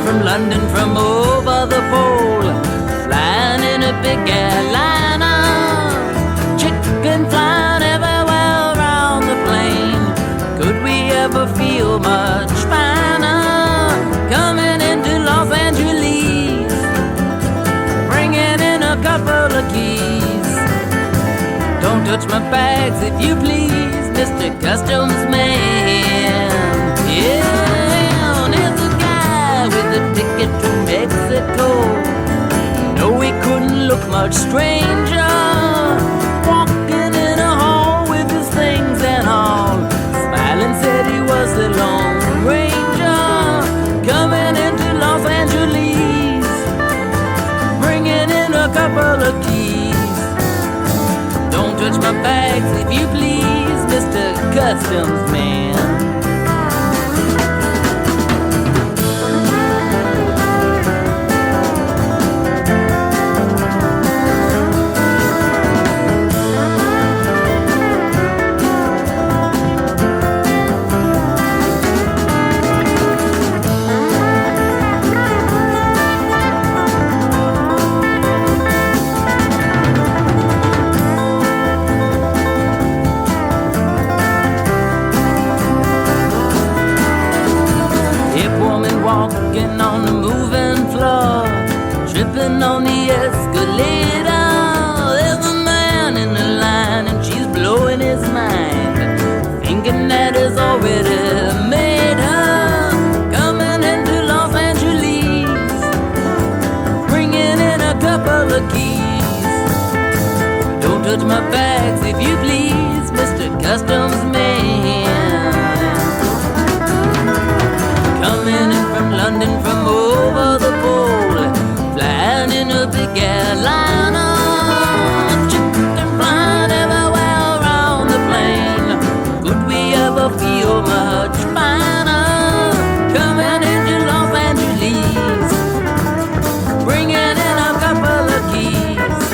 from London from over the pole, flying in a big airliner, chicken flying everywhere around the plane. Could we ever feel much finer coming into Los Angeles, bringing in a couple of keys? Don't touch my bags if you please, Mr. Customs Man. Yeah, there's a guy with a ticket to Mexico. No, he couldn't look much stranger, walking in a hall with his things and all, smiling said he was the Lone Ranger, coming into Los Angeles, bringing in a couple of keys. Don't touch my bags if you please, Mr. Customs Man. Walking on the moving floor, tripping on the escalator. There's a man in the line and she's blowing his mind, thinking that it's already made her, coming into Los Angeles, bringing in a couple of keys. Don't touch my bags if you please, Mr. Customs Man. Coming in from London from over the pole, flying in a big airliner, chicken flying everywhere around the plane. Could we ever feel much finer coming into Los Angeles, bringing in a couple of keys?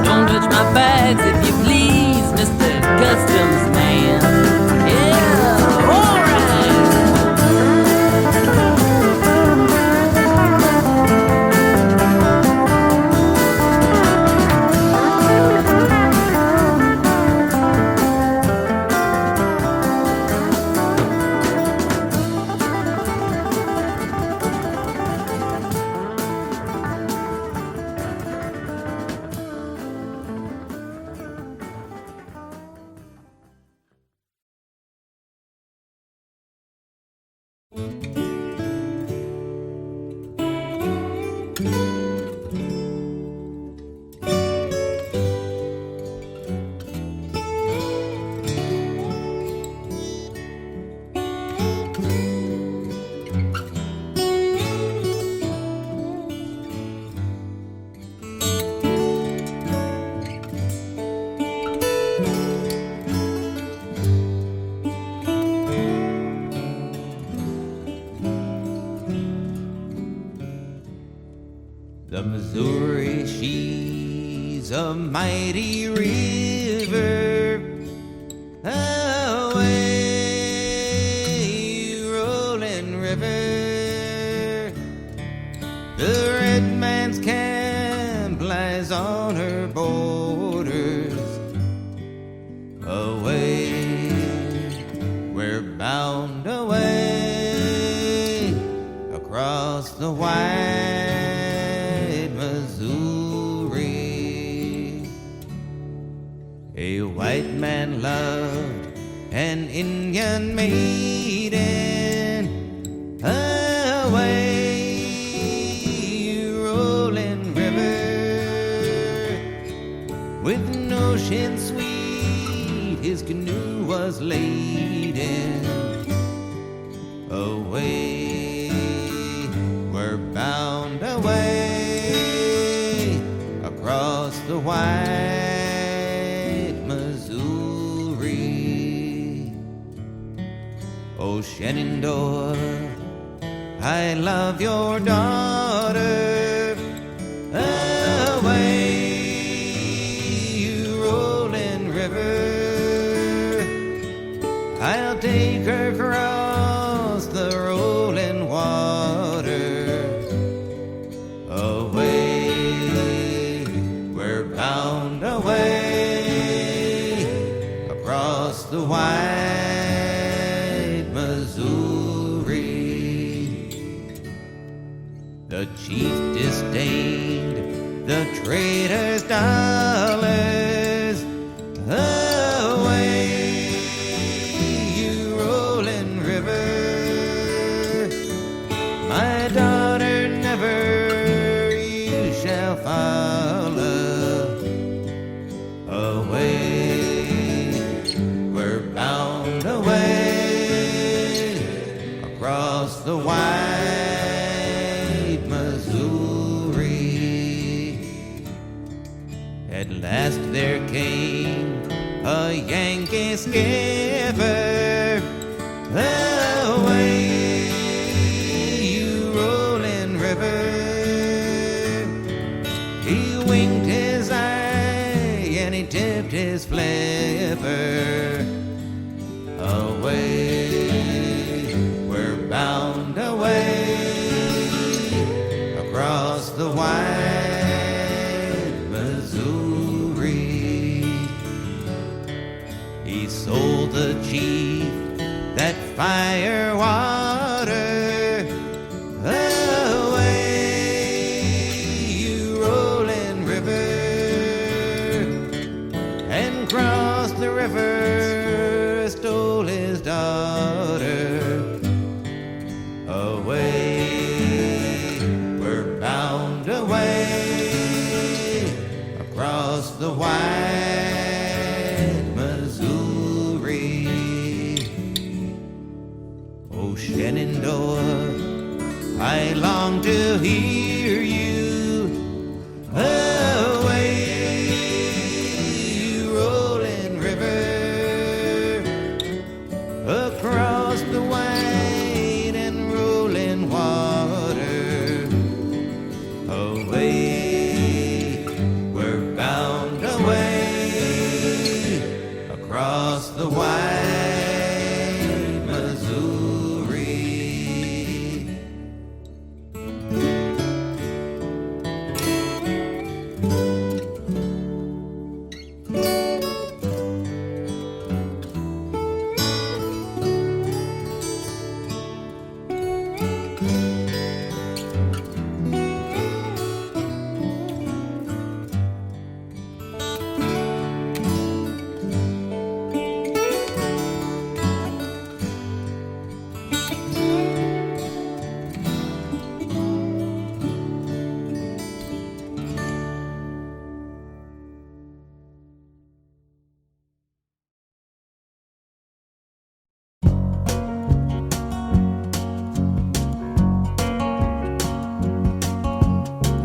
Don't touch my bags if you please, Mr. Customs Man. Yeah, all right. The Missouri, she's a mighty river, away rolling river. The red man's camp lies on her borders, away, we're bound away across the wide Missouri. A white man loved an Indian maiden, away rolling river. With an ocean sweet his canoe was laden, away we're bound away across the wide Missouri. Oh Shenandoah, I love your daughter, away you rolling river. I'll take her across the rolling water, wide Missouri. The chief disdained the trader's dollars. Away, you rolling river, my daughter, never you shall follow. Away, we're bound away across the wide Missouri. At last there came a Yankee skipper. Away, you rolling river. He winked his eye and he tipped his flipper. Away, we're bound away across the wide Missouri. He sold the chief that fire water. Away, you rolling river, and crossed the river, stole his daughter. Away, we're bound away across the wide Missouri. Oh, Shenandoah, I long to hear you. Away, you rolling river, across the wide and rolling water. Away, we're bound away across the wide Missouri.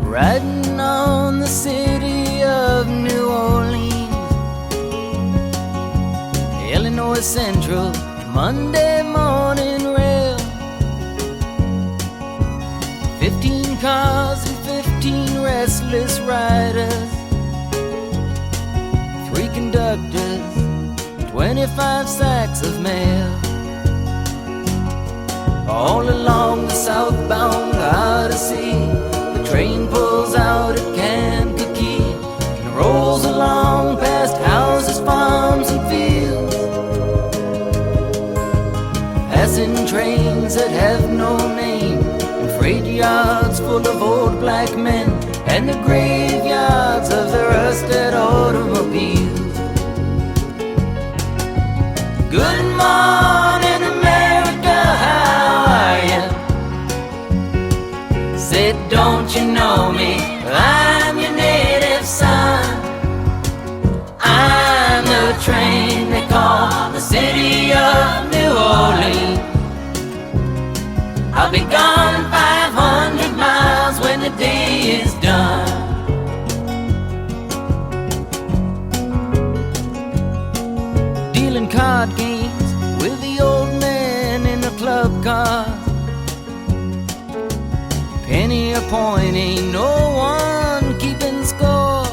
Riding on the city of New Orleans, Illinois Central, Monday morning rail. 15 cars and 15 restless riders, 3 conductors, 25 sacks of mail. All along the southbound Odyssey, the train pulls out at Kankakee and rolls along past houses, farms, and fields, passing trains that have no name, and freight yards full of old black men, and the graveyards of the rusted automobiles. Good morning, America, how are you? Said, don't you know me? I'm your native son. I'm the train they call the city of New Orleans. I'll be gone 500 miles when the day is done. Dealing card games with the old man in the club car. Penny a point, ain't no one keeping score.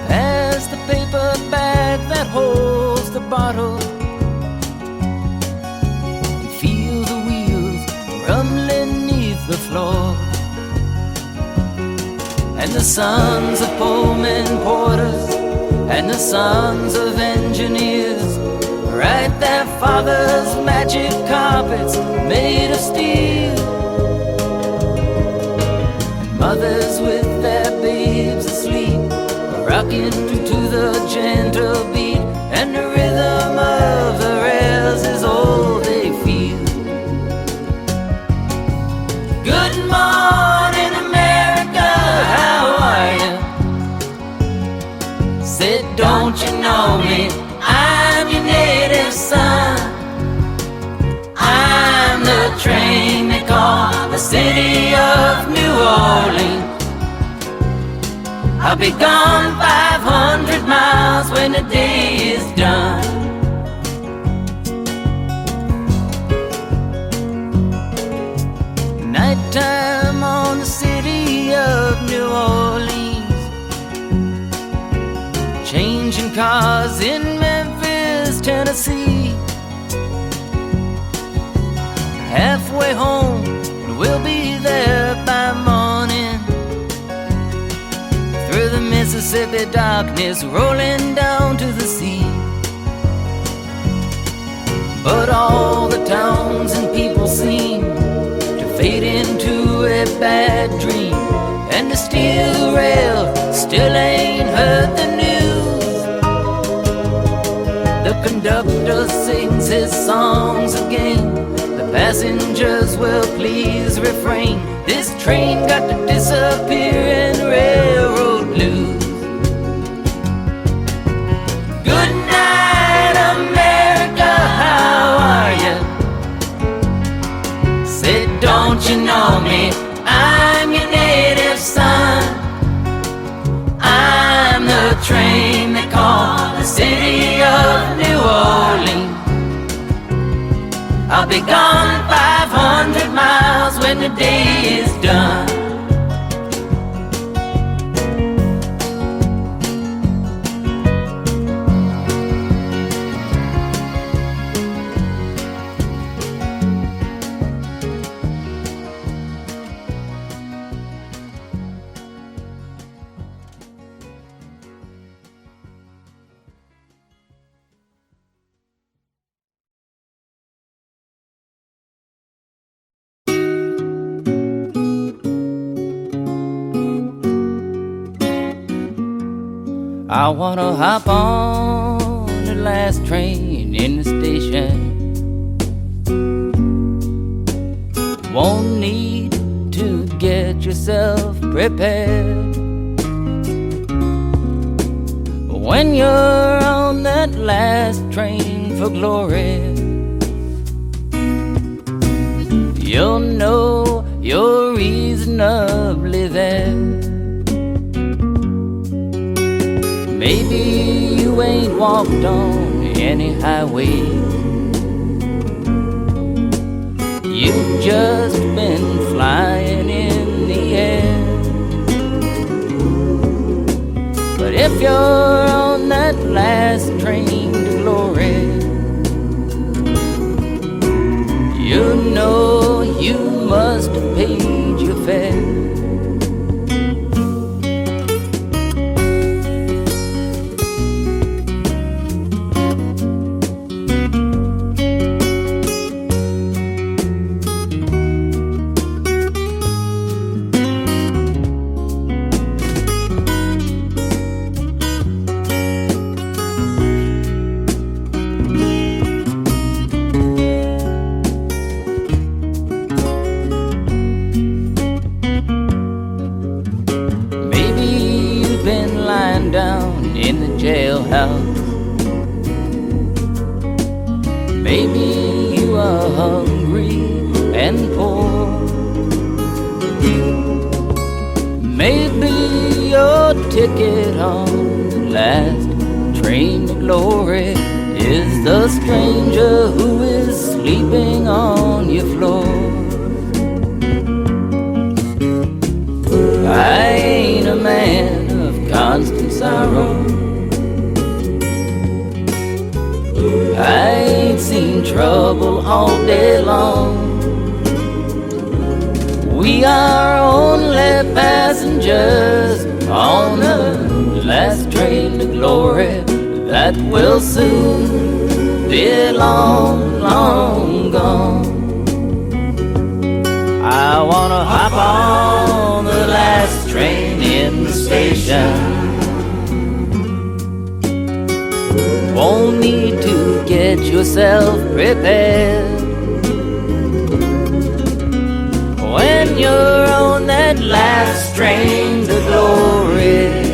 Pass the paper bag that holds the bottle, and feel the wheels rumbling neath the floor. And the sons of Pullman porters and the sons of engineers ride their fathers' magic carpets made of steel. And mothers with their babes asleep are rocking to the gentle beat, and the rhythm of the rails is all they feel. Good morning, America, how are you? Said, don't you know me? I'm your native son. I'm the train they call the city of New Orleans. I'll be gone 500 miles when the day is done. Nighttime on the city of New Orleans, changing cars in Memphis, Tennessee. Halfway home, and we'll be there by morning. Through the Mississippi darkness, rolling down to the sea. But all the towns and people seem to fade into a bad dream, and the steel rail still ain't heard the news. The conductor sings his songs again. The passengers will please refrain. This train got to disappear in railroad blues. Good night, America, how are you? Said, don't you know me? I'm your native son. I'm the train they call the city of New Orleans. I'll be gone 500 miles when the day is done. I wanna hop on the last train in the station. Won't need to get yourself prepared. When you're on that last train for glory, you'll know you're reasonably there. Maybe you ain't walked on any highway. You've just been flying in the air. But if you're on that last train to glory, you know you must have paid your fare. Jailhouse. Maybe you are hungry and poor. Maybe your ticket on the last train to glory is the stranger who is sleeping on your floor. I ain't a man of constant sorrow. I ain't seen trouble all day long. We are only passengers on the last train to glory. that will soon be long, long gone. I wanna hop on the last train in the station. Won't need to get yourself prepared. When you're on that last train to glory,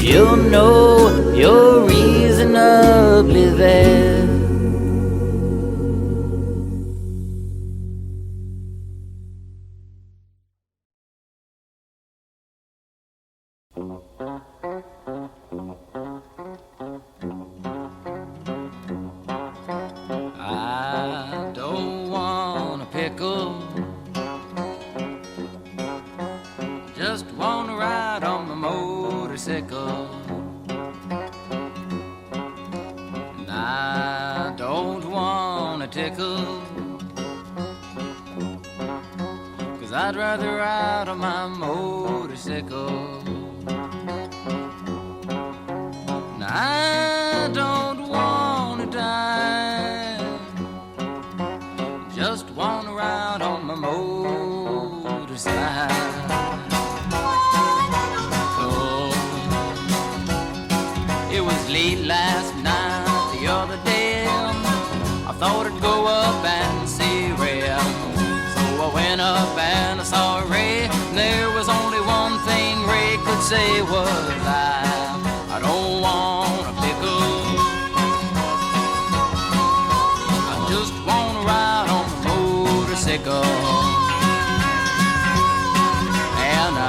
you'll know you're reasonably there. I don't want a pickle, just want to ride on my motorcycle. And I don't want a tickle, 'cause I'd rather ride on my motorcycle. And I don't want to die, just want to ride on my motorcycle. It was late last night, the other day, I thought I'd go up and see Ray. So I went up and I saw Ray, and there was only one thing Ray could say was, I don't want a pickle, I just want to ride on the motorcycle. And I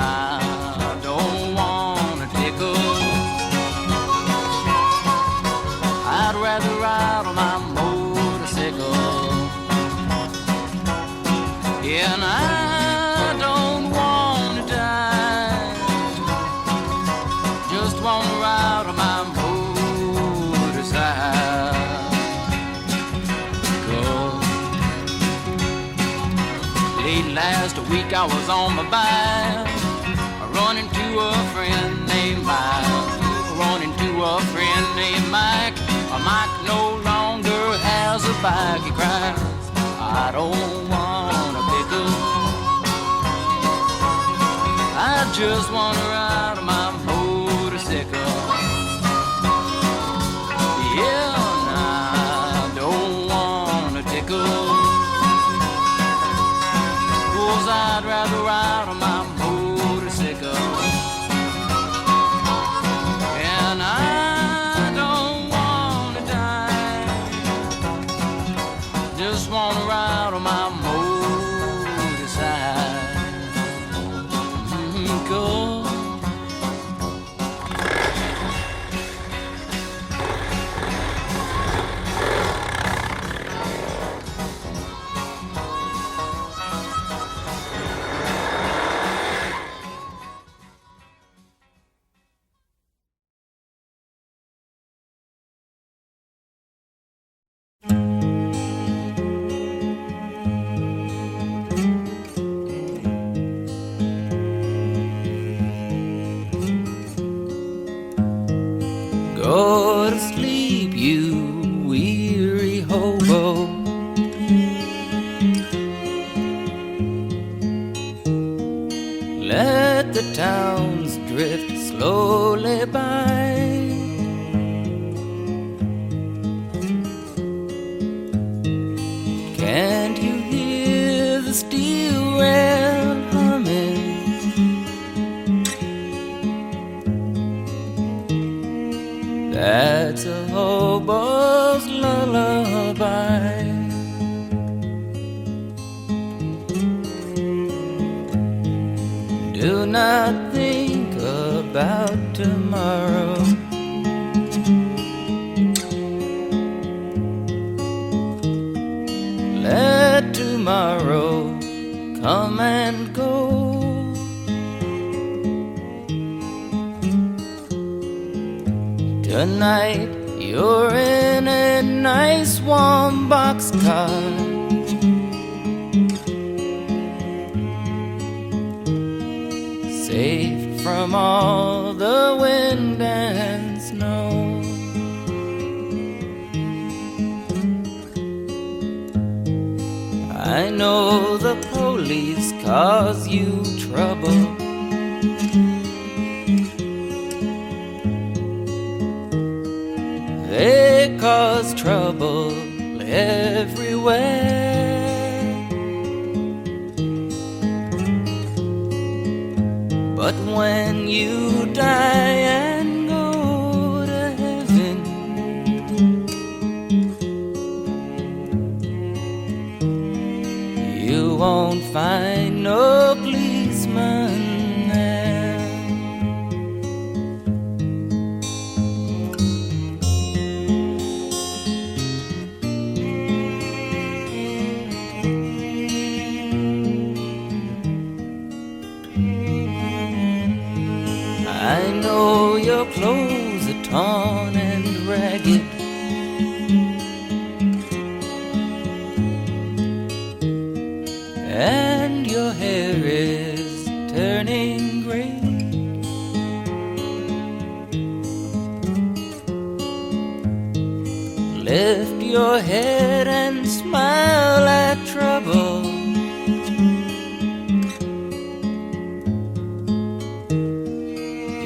don't want a tickle, I'd rather ride on my motorcycle. Yeah, and I don't want to die, just want to ride on my motorcycle. Late last week I was on my bike, run into a friend named Mike, run into a friend named Mike. Mike no longer has a bike, he cries, I don't want a pickle, I just want to ride on my motorcycle. Yeah, and I don't want a tickle, 'cause I'd rather ride on my motorcycle. And I don't want to die, just want to ride on my motorcycle. Go to sleep, you weary hobo. Let the towns drift slowly by. Can't you hear the steel rail humming? That's a hobo's lullaby. Do not think about tomorrow. Let tomorrow come and go. Tonight you're in a nice warm boxcar, safe from all the wind and snow. I know the police cause you trouble. They cause trouble everywhere. But when you die and go to heaven, you won't find no policeman there. I know your clothes are torn and ragged, and your hair is turning gray. Lift your head and smile at trouble.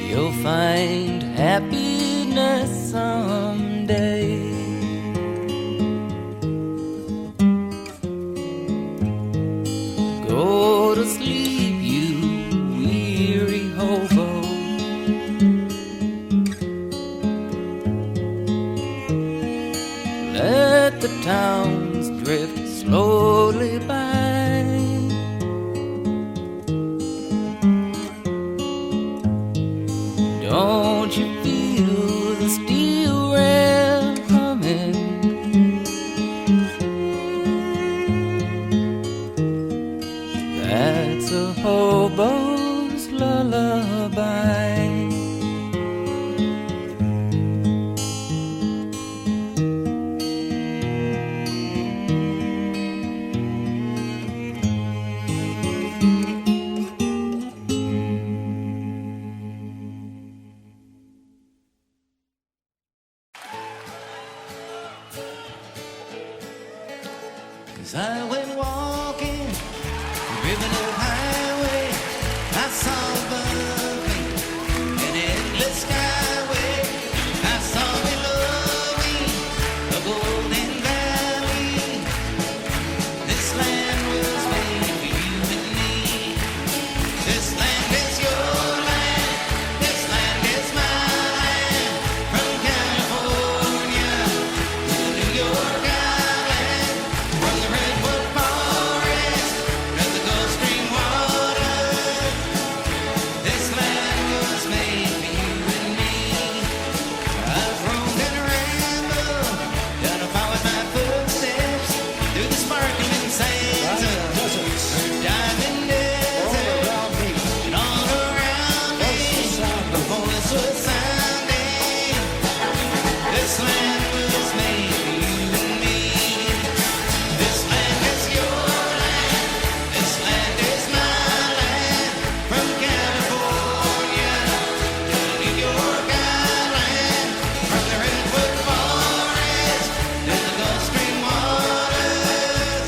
You'll find happiness someday. Go to sleep, you weary hobo. Let the towns drift slowly by. Don't you feel the steel rail coming? That's a hobo's lullaby. As I went walking, ribbon of highway, I saw above me an endless skyway. I saw below me a golden valley. This land was made for you and me. This land is your land. This land is my land. From California to New York Island, from the redwood forest to the Gulf Stream water. This land was made for you and me. I've roamed and rambled, down to follow my footsteps through the sparkling sands of her diamond desert. And all around me, the voice was sounding. This land was made for you and me. This land is your land. This land is my land. From California to New York Island, from the redwood forest to the Gulf Stream waters.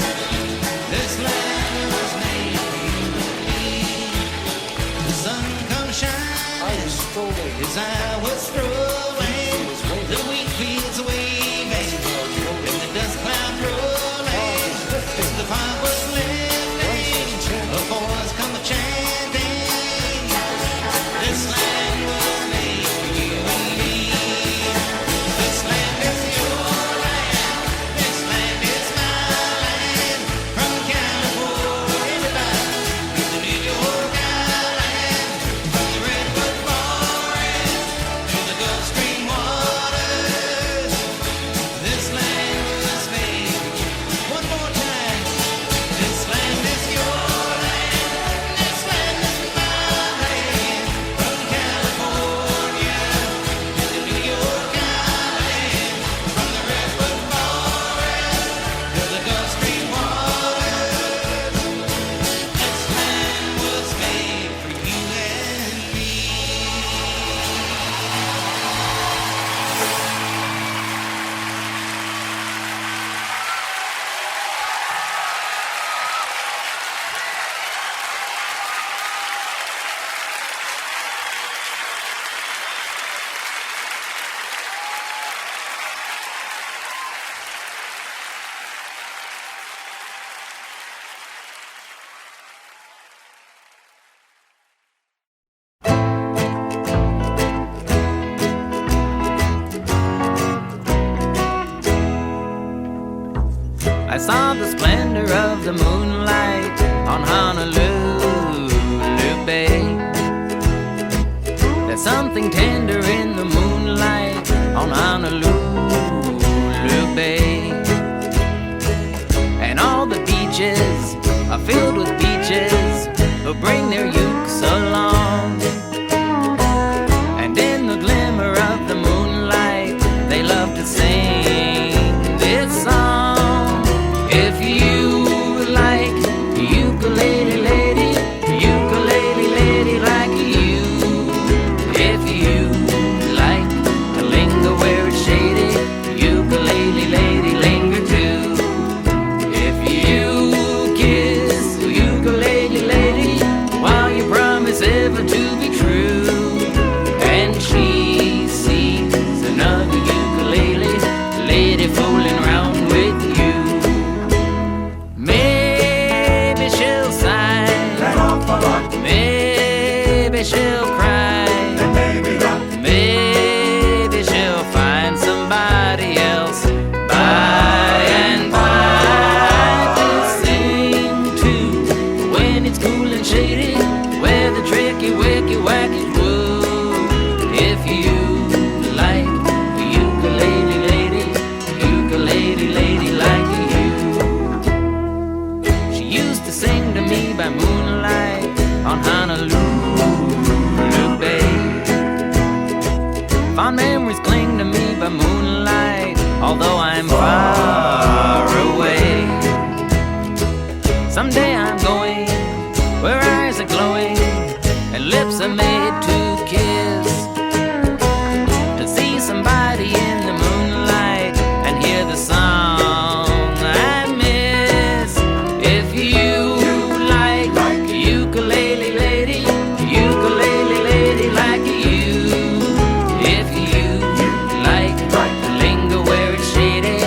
This land was made for you and me. The sun comes shining as I was strolling, the wheat fields waving, and the dust cloud rolling, as the fog was lifting, the boys come a-chanting. This land was made for you and me. This land is your land. This land is my land. From California to New York Island, from the redwood forest to the Gulf Stream waters. This land was made for you. One more time. I saw the splendor of the moonlight on Honolulu Bay. There's something tender in the moonlight on Honolulu Bay. And all the beaches are filled with beaches who bring their ukes along. And in the glimmer of the moonlight, they love to sing this song. If you like ukulele lady, ukulele lady like you. If you like to linger where it's shady, ukulele lady linger too. If you kiss the ukulele lady while you promise ever to be true, and she sees another ukulele lady fooling around with you, maybe she'll sigh, maybe she'll cry, maybe she'll find somebody else by and by to sing to when it's cool and shady, where the tricky wicky wackies woo. If you like the ukulele lady like you. She used to sing to me by moonlight on Honolulu Bay. Fond memories cling to me by moonlight, although I'm far away. Someday I'm going where eyes are glowing and lips are made to kiss, to see somebody in the moonlight and hear the song I miss. If you like ukulele lady like you. If you like to linger where it's shady,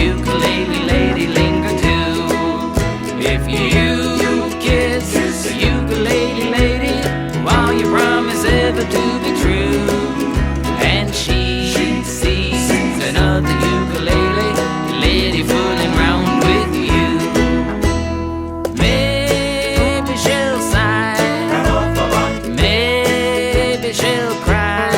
ukulele lady linger too. If you kiss the ukulele lady while you promise ever to be true, and she sees another ukulele lady fooling round with you, maybe she'll sigh, maybe she'll cry,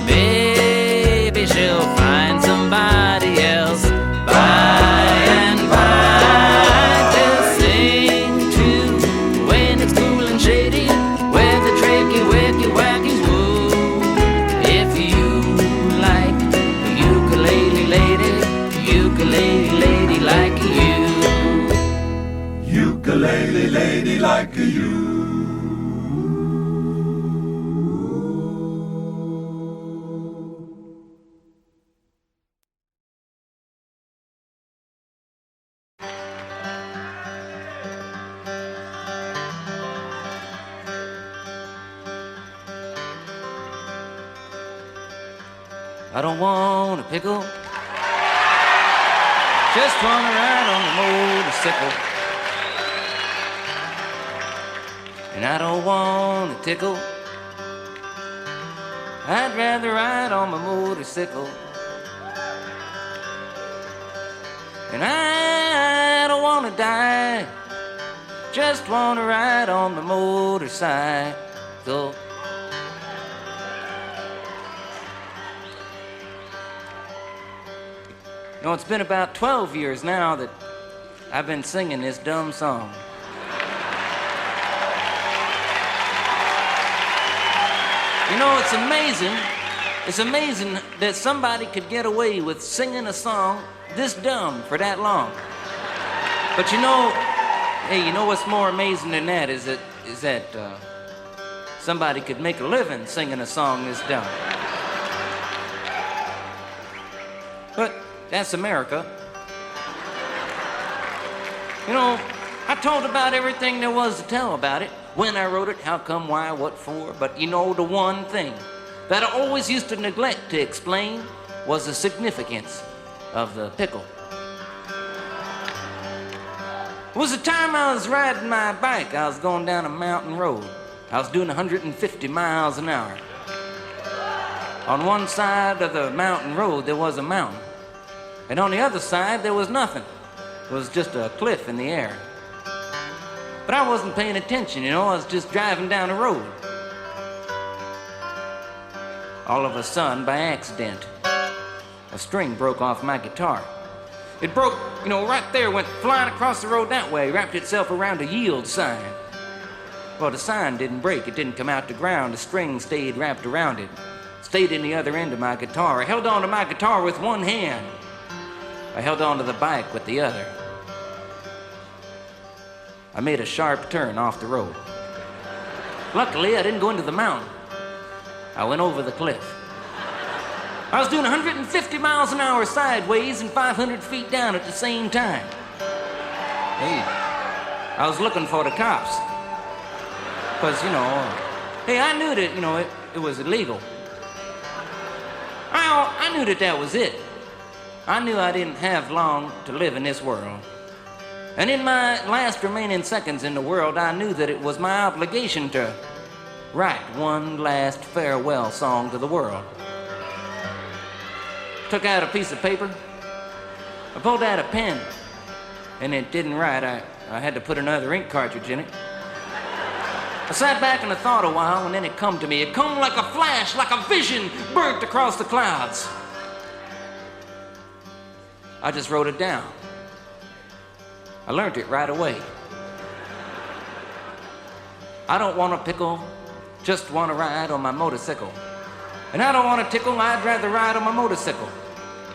maybe she'll find somebody else by and by to sing to when it's cool and shady, where the tricky wicky wackies woo. If you like the ukulele lady like you. Ukulele lady like you. I don't want a pickle, just wanna ride on the motorcycle. And I don't want a tickle, I'd rather ride on my motorcycle. And I don't wanna die, just wanna ride on the motorcycle. You know, it's been about 12 years now that I've been singing this dumb song. You know, it's amazing that somebody could get away with singing a song this dumb for that long. But you know, hey, you know what's more amazing than that is that somebody could make a living singing a song this dumb. But that's America. You know, I told about everything there was to tell about it. When I wrote it, how come, why, what for. But you know, the one thing that I always used to neglect to explain was the significance of the pickle. It was the time I was riding my bike. I was going down a mountain road. I was doing 150 miles an hour. On one side of the mountain road, there was a mountain. And on the other side, there was nothing. was just a cliff in the air. But I wasn't paying attention, I was just driving down the road. All of a sudden, by accident, a string broke off my guitar. It broke, right there, went flying across the road that way, wrapped itself around a yield sign. Well, the sign didn't break, it didn't come out the ground, the string stayed wrapped around it, stayed in the other end of my guitar. I held on to my guitar with one hand. I held on to the bike with the other. I made a sharp turn off the road. Luckily, I didn't go into the mountain. I went over the cliff. I was doing 150 miles an hour sideways and 500 feet down at the same time. Hey, I was looking for the cops. Because, I knew that, it was illegal. I knew that was it. I knew I didn't have long to live in this world. And in my last remaining seconds in the world, I knew that it was my obligation to write one last farewell song to the world. Took out a piece of paper, I pulled out a pen, and it didn't write. I had to put another ink cartridge in it. I sat back and I thought a while, and then it come to me. It come like a flash, like a vision, burnt across the clouds. I just wrote it down. I learned it right away. I don't want a pickle, just want to ride on my motorcycle. And I don't want to tickle, I'd rather ride on my motorcycle.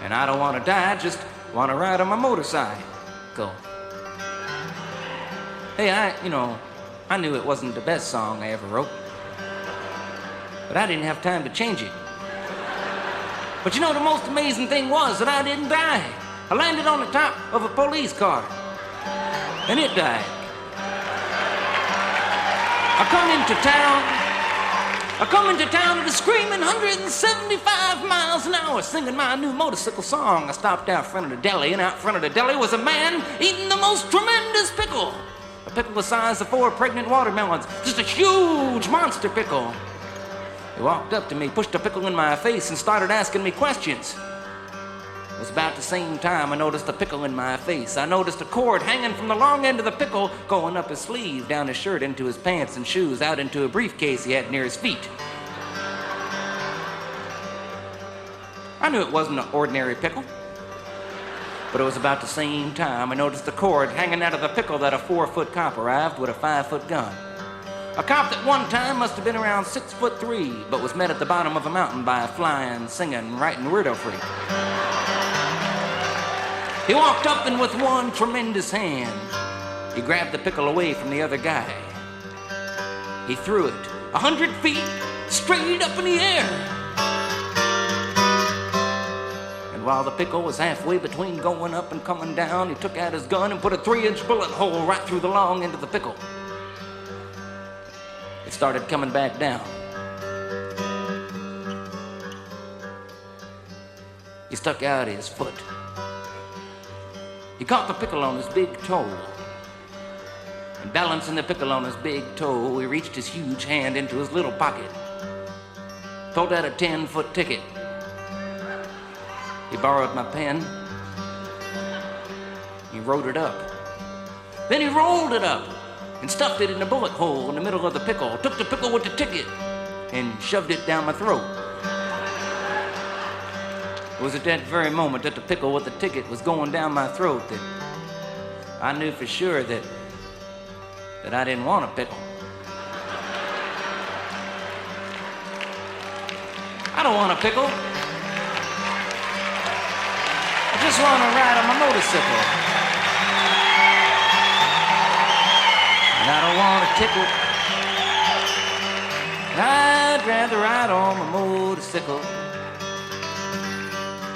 And I don't want to die, just want to ride on my motorcycle. Hey, I knew it wasn't the best song I ever wrote. But I didn't have time to change it. But the most amazing thing was that I didn't die. I landed on the top of a police car. And it died. I come into town at a screaming 175 miles an hour, singing my new motorcycle song. I stopped out front of the deli, and out front of the deli was a man eating the most tremendous pickle. A pickle the size of 4 pregnant watermelons. Just a huge monster pickle. He walked up to me, pushed a pickle in my face, and started asking me questions. It was about the same time I noticed a pickle in my face. I noticed a cord hanging from the long end of the pickle, going up his sleeve, down his shirt, into his pants and shoes, out into a briefcase he had near his feet. I knew it wasn't an ordinary pickle. But it was about the same time I noticed the cord hanging out of the pickle that a 4-foot cop arrived with a 5-foot gun. A cop that one time must have been around 6'3", but was met at the bottom of a mountain by a flying, singing, writing weirdo freak. He walked up and with one tremendous hand, he grabbed the pickle away from the other guy. He threw it 100 feet straight up in the air. And while the pickle was halfway between going up and coming down, he took out his gun and put a 3-inch bullet hole right through the long end of the pickle. It started coming back down. He stuck out his foot. He caught the pickle on his big toe. And balancing the pickle on his big toe, he reached his huge hand into his little pocket. Pulled out a 10-foot ticket. He borrowed my pen. He wrote it up. Then he rolled it up and stuffed it in a bullet hole in the middle of the pickle, took the pickle with the ticket and shoved it down my throat. It was at that very moment that the pickle with the ticket was going down my throat that I knew for sure that I didn't want a pickle. I don't want a pickle. I just want to ride on my motorcycle. And I don't want a tickle. I'd rather ride on my motorcycle.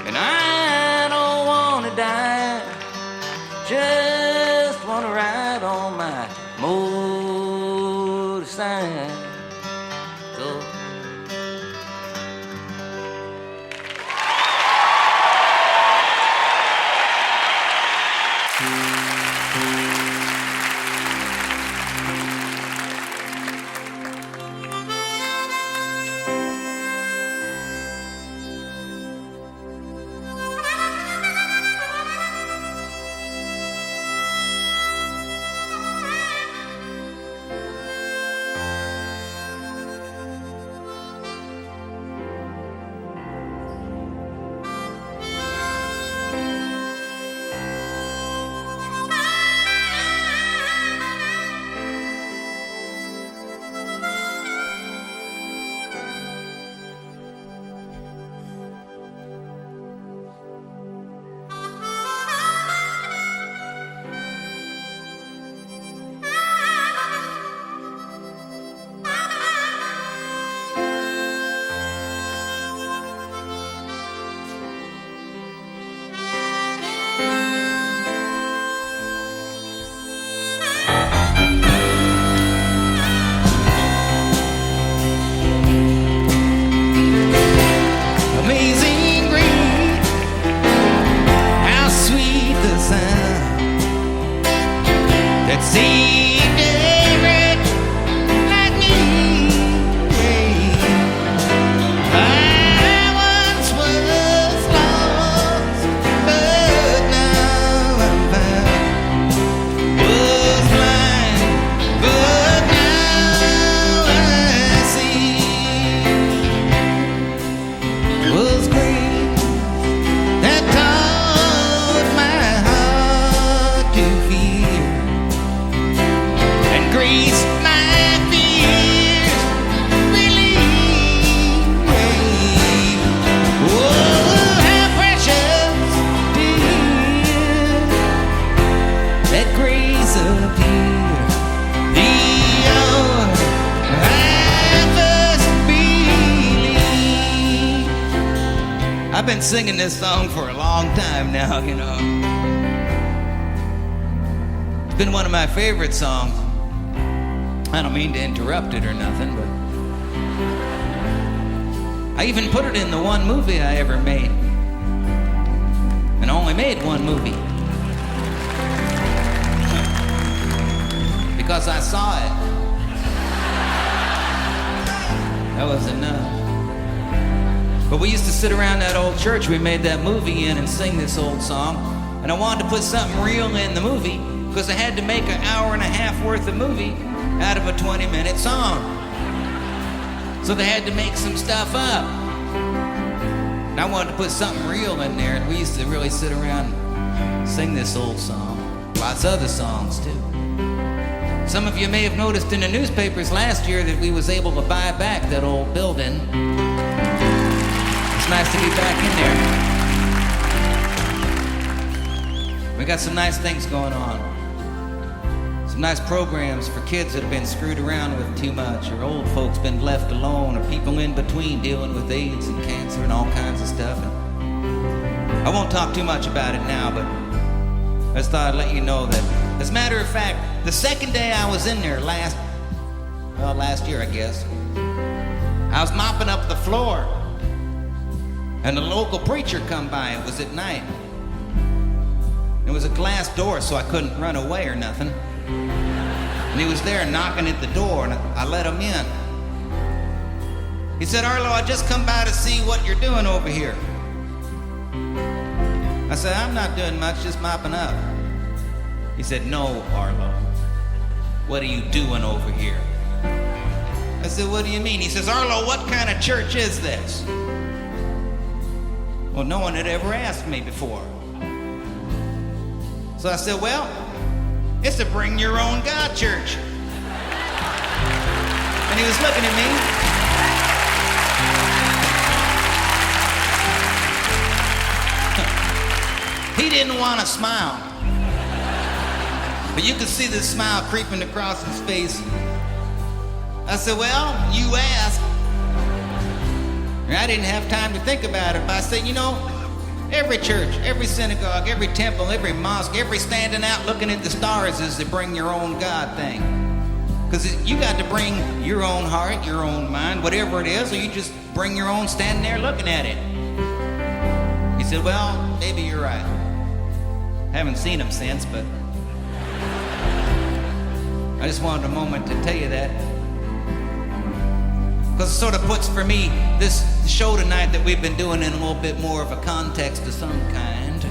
And I don't want to die, just want to ride on my motorcycle. I've been singing this song for a long time now, you know. It's been one of my favorite songs. I don't mean to interrupt it or nothing, but I even put it in the one movie I ever made. And I only made one movie. Because I saw it. That was enough. But we used to sit around that old church we made that movie in and sing this old song. And I wanted to put something real in the movie because I had to make an hour and a half worth of movie out of a 20-minute song. So they had to make some stuff up. And I wanted to put something real in there, and we used to really sit around and sing this old song. Lots of other songs, too. Some of you may have noticed in the newspapers last year that we was able to buy back that old building. It's nice to be back in there. We got some nice things going on. Some nice programs for kids that have been screwed around with too much, or old folks been left alone, or people in between dealing with AIDS and cancer and all kinds of stuff. And I won't talk too much about it now, but I just thought I'd let you know that, as a matter of fact, the second day I was in there last year, I guess, I was mopping up the floor, and the local preacher come by. It was at night. It was a glass door, so I couldn't run away or nothing. And he was there knocking at the door, and I let him in. He said, "A.r.l.o, I just come by to see what you're doing over here." I said, "I'm not doing much, just mopping up." He said, "No, A.r.l.o, what are you doing over here?" I said, "What do you mean?" He says, "A.r.l.o, what kind of church is this?" Well, no one had ever asked me before. So I said, "Well, it's a bring your own God church." And he was looking at me. He didn't want to smile. But you could see the smile creeping across his face. I said, "Well, you asked." And I didn't have time to think about it, but I said, "You know, every church, every synagogue, every temple, every mosque, every standing out looking at the stars is the bring your own God thing. Because you got to bring your own heart, your own mind, whatever it is, or you just bring your own standing there looking at it." He said, "Well, maybe you're right. Haven't seen him since, but I just wanted a moment to tell you that. Because it sort of puts for me this show tonight that we've been doing in a little bit more of a context of some kind.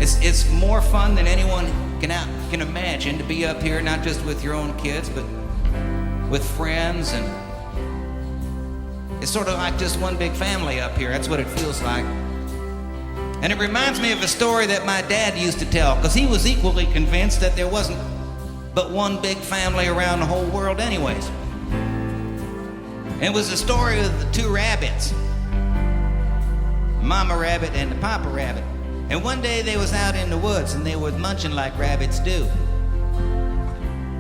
It's more fun than anyone can imagine to be up here, not just with your own kids, but with friends, and it's sort of like just one big family up here. That's what it feels like. And it reminds me of a story that my dad used to tell, because he was equally convinced that there wasn't but one big family around the whole world anyways. And it was the story of the two rabbits, Mama Rabbit and the Papa Rabbit. And one day they was out in the woods and they were munching like rabbits do.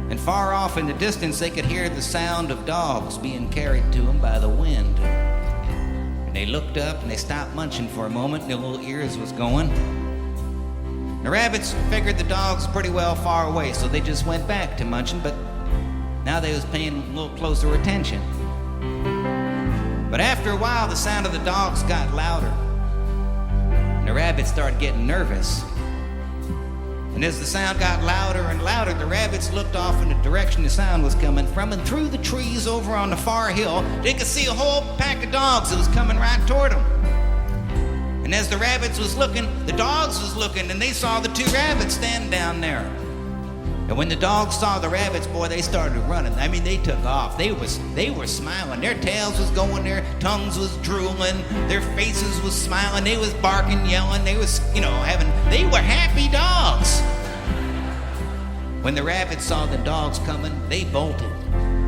And far off in the distance they could hear the sound of dogs being carried to them by the wind. And they looked up and they stopped munching for a moment, and their little ears was going. The rabbits figured the dogs pretty well far away, so they just went back to munching, but now they was paying a little closer attention. But after a while, the sound of the dogs got louder. And the rabbits started getting nervous. And And as the sound got louder and louder, the rabbits looked off in the direction the sound was coming from, and through the trees over on the far hill, they could see a whole pack of dogs that was coming right toward them. And as the rabbits was looking, the dogs was looking, and they saw the two rabbits standing down there. And when the dogs saw the rabbits, boy, they started running. I mean, they took off. They were smiling. Their tails was going, their tongues was drooling, their faces was smiling. They was barking, yelling. They was, they were happy dogs. When the rabbits saw the dogs coming, they bolted.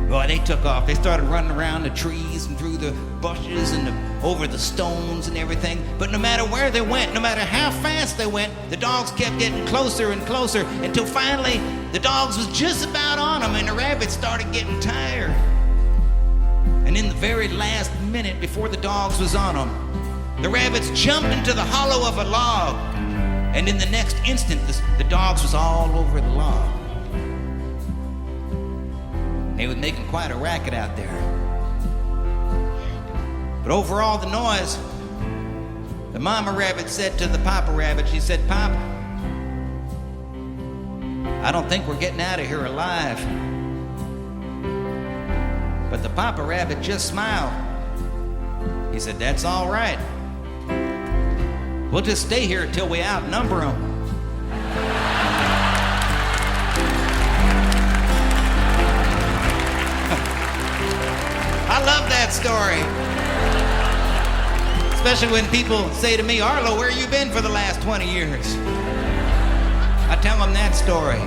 Boy, they took off. They started running around the trees and through the bushes and over the stones and everything. But no matter where they went, no matter how fast they went, the dogs kept getting closer and closer until finally the dogs was just about on them and the rabbits started getting tired. And in the very last minute before the dogs was on them, the rabbits jumped into the hollow of a log. And in the next instant, the dogs was all over the log. They were making quite a racket out there. But over all the noise, the mama rabbit said to the papa rabbit, she said, "Pop, I don't think we're getting out of here alive." But the papa rabbit just smiled. He said, "That's all right. We'll just stay here until we outnumber them." I love that story. Especially when people say to me, "Arlo, where you been for the last 20 years? I tell them that story.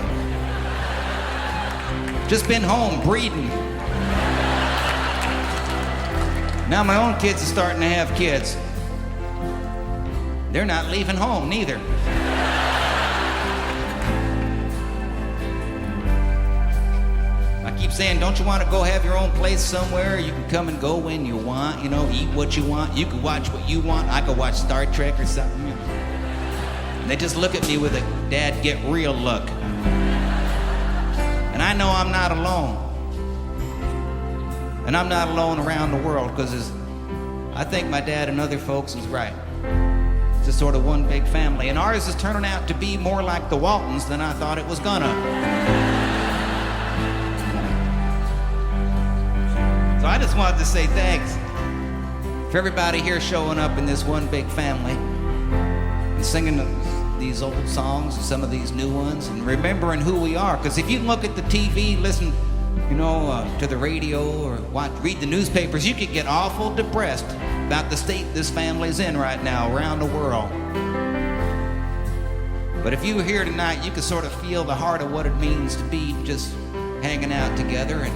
Just been home breeding. Now my own kids are starting to have kids. They're not leaving home neither. I keep saying, don't you want to go have your own place somewhere? You can come and go when you want, eat what you want. You can watch what you want. I could watch Star Trek or something. And they just look at me with a "Dad, get real" look. And I know I'm not alone. And I'm not alone around the world, because I think my dad and other folks is right. It's just sort of one big family. And ours is turning out to be more like the Waltons than I thought it was gonna. So I just wanted to say thanks for everybody here showing up in this one big family and singing these old songs and some of these new ones and remembering who we are. Because if you look at the TV, listen, to the radio or read the newspapers, you could get awful depressed about the state this family's in right now around the world. But if you were here tonight, you could sort of feel the heart of what it means to be just hanging out together. And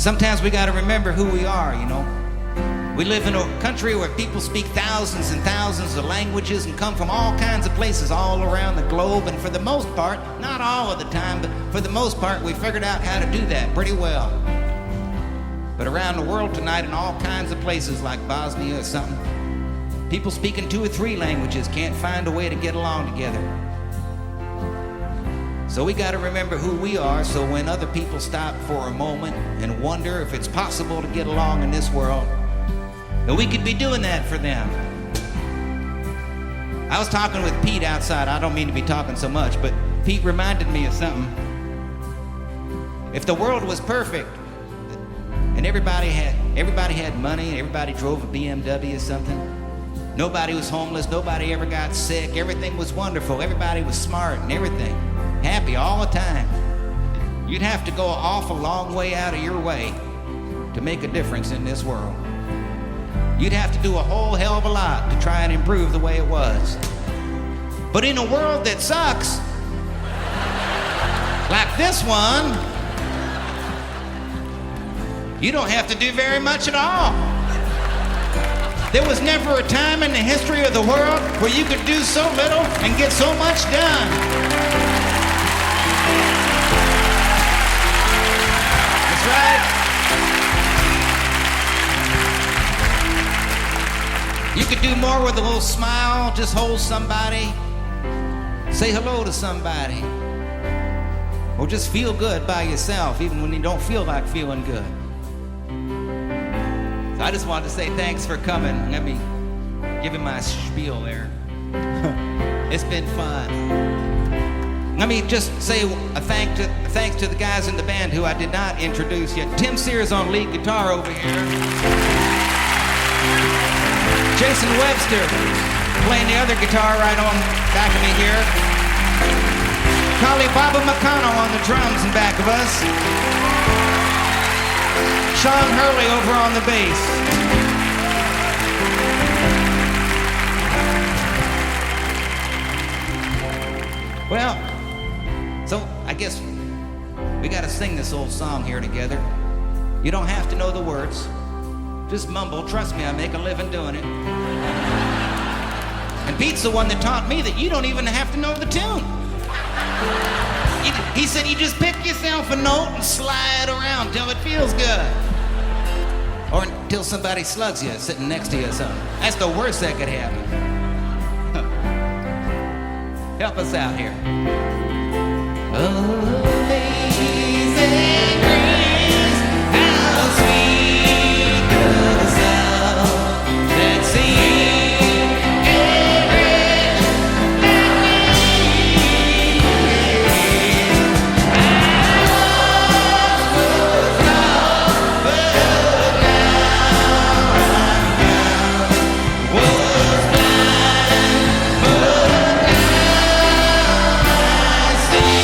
sometimes we got to remember who we are, We live in a country where people speak thousands and thousands of languages and come from all kinds of places all around the globe. And for the most part, not all of the time, but for the most part, we figured out how to do that pretty well. But around the world tonight, in all kinds of places like Bosnia or something, people speaking 2 or 3 languages can't find a way to get along together. So we got to remember who we are, so when other people stop for a moment and wonder if it's possible to get along in this world, that we could be doing that for them. I was talking with Pete outside. I don't mean to be talking so much, but Pete reminded me of something. If the world was perfect and everybody had money and everybody drove a BMW or something, nobody was homeless, nobody ever got sick, everything was wonderful, everybody was smart and everything, happy all the time, you'd have to go an awful long way out of your way to make a difference in this world. You'd have to do a whole hell of a lot to try and improve the way it was. But in a world that sucks, like this one, you don't have to do very much at all. There was never a time in the history of the world where you could do so little and get so much done. That's right. You could do more with a little smile, just hold somebody, say hello to somebody, or just feel good by yourself, even when you don't feel like feeling good. So I just wanted to say thanks for coming. Let me give him my spiel there. It's been fun. Let me just say a thanks to the guys in the band who I did not introduce yet. Tim Sears on lead guitar over here. Jason Webster playing the other guitar right on back of me here. Collie Baba McConnell on the drums in back of us. Sean Hurley over on the bass. Well, so I guess we gotta sing this old song here together. You don't have to know the words. Just mumble. Trust me, I make a living doing it. And Pete's the one that taught me that you don't even have to know the tune. He said you just pick yourself a note and slide around till it feels good. Or until somebody slugs you sitting next to you or something. That's the worst that could happen. Help us out here. Amazing grace, how sweet the sound that sings a wretch like me. I was lost, but now I'm found. Was blind, but now I see.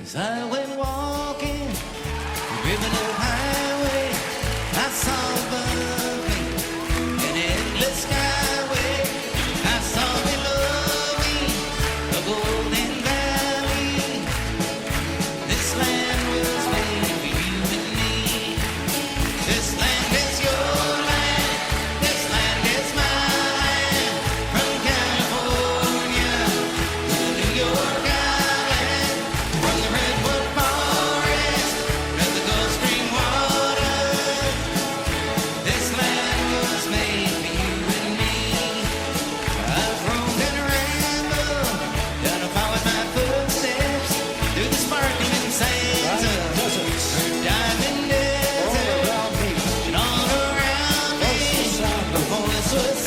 As I went walking, ribbon of highway, I saw above me an endless skyway. I saw below me a golden valley. This land was made for you and me. This land is your land. This land is my land. From California to New York Island, from the redwood forest to the Gulf Stream water. This land was made for you and me. I've roamed and rambled, down and followed my footsteps through the sparkling sands of diamond deserts, and all around me the holy was